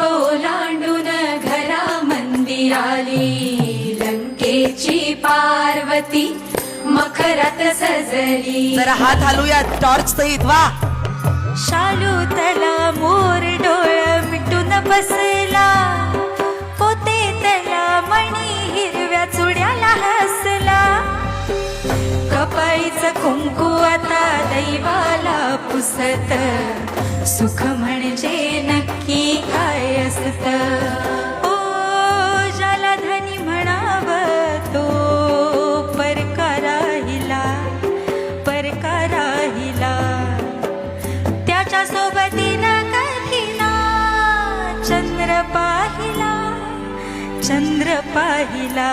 ओलांडून घरा मंदिराली लंकेची पार्वती मखरात सजली. जरा हात हलूया टॉर्च सहित. वा शालू तला मोर डोळ मिटून बसला पोते तला मणी हिरव्या चुड्याला हसला. कपाळीचं कुंकू आता दैवाला पुसत सुख म्हणजे नक्की काय असत. ओ ज्याला धनी म्हणावं तो परका राहिला त्याच्या सोबतीनं कधी ना चंद्र पाहिला